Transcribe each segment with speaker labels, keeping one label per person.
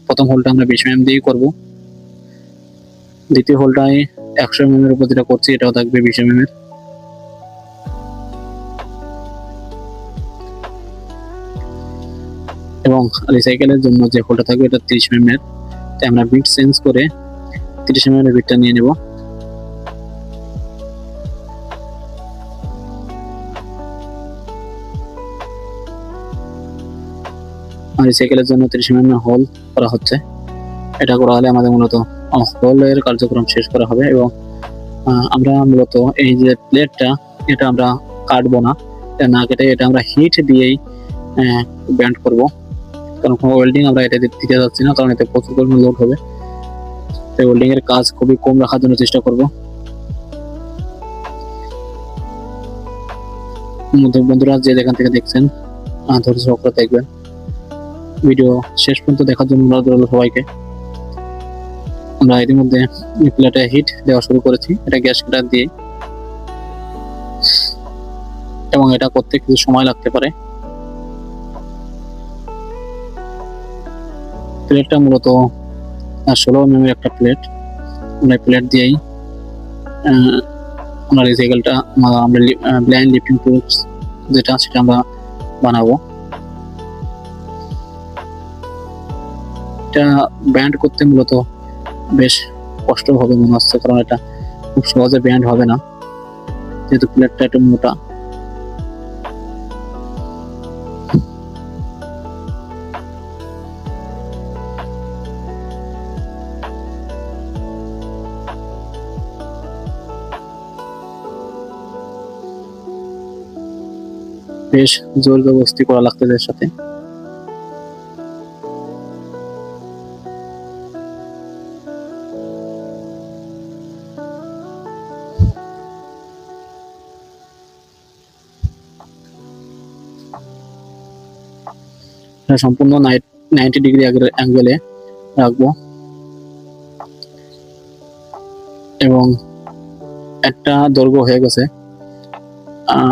Speaker 1: প্রথম হোলটা আমরা 20 mm দিয়ে করব। দ্বিতীয় হোলটায় 100 mm এর উপর যেটা করছি এটাও থাকবে 20 mm এর। এবং রিসাইকেলের জন্য যে হোলটা থাকবে এটা 30 mm এর। তাই আমরা বিট চেঞ্জ করে 30 mm এর বিটটা নিয়ে নেব। রিসাইকেলের জন্য 30 mm হোল করা হচ্ছে। এটা করা হলে আমাদের মূলত হোলের কার্যক্রম শেষ করা হবে। এবং আমরা মূলত এই যে প্লেটটা এটা আমরা কাটবো না, এটা না কেটে এটা আমরা হিট দিয়েই ব্যান্ড করব। কারণ কোনো ওয়েল্ডিং আমরা এটা দিতে যাচ্ছি না, কারণ এতে প্রচুর পরিমাণ লোড হবে। তাই ওয়েল্ডিং এর কাজ খুবই কম রাখার জন্য চেষ্টা করব। বন্ধুরা যে যেখান থেকে দেখছেন ধৈর্য সহকারে দেখবেন। ভিডিও শেষ পর্যন্ত দেখার জন্য অনুরোধ রইল সবাইকে। আমরা ইতিমধ্যে প্লেটে হিট দেওয়া শুরু করেছি, এটা গ্যাস কাটার দিয়ে, এবং এটা করতে কিছু সময় লাগতে পারে। প্লেটটা মূলত 16 mm এর একটা প্লেট। আমরা প্লেট দিয়েই আমরা রিসাইকেলটা আমরা ব্লাইন্ড লিফটিং টুলস যেটা সেটা আমরা বানাবো। এটা ব্যান্ড করতে মূলত বেশ কষ্ট হবে মনে হচ্ছে, কারণ এটা খুব সহজে ব্যান্ড হবে না, যেহেতু প্লেটটা একটু মোটা। বেশ জোর জবরদস্তি করা লাগতেছে এর সাথে। সম্পূর্ণ 90 ডিগ্রি অ্যাঙ্গেলে রাখবো, এবং একটা দৈর্ঘ্য হয়ে গেছে।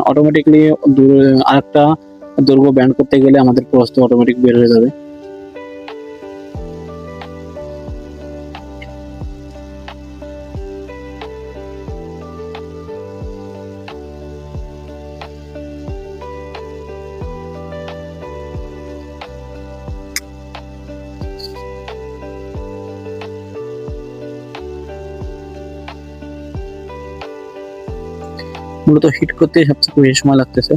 Speaker 1: অটোমেটিকলি আরেকটা দৈর্ঘ্য ব্যান্ড করতে গেলে আমাদের প্রস্থ অটোমেটিক বের হয়ে যাবে। মূলত হিট করতে সবচেয়ে বেশি সময় লাগতেছে।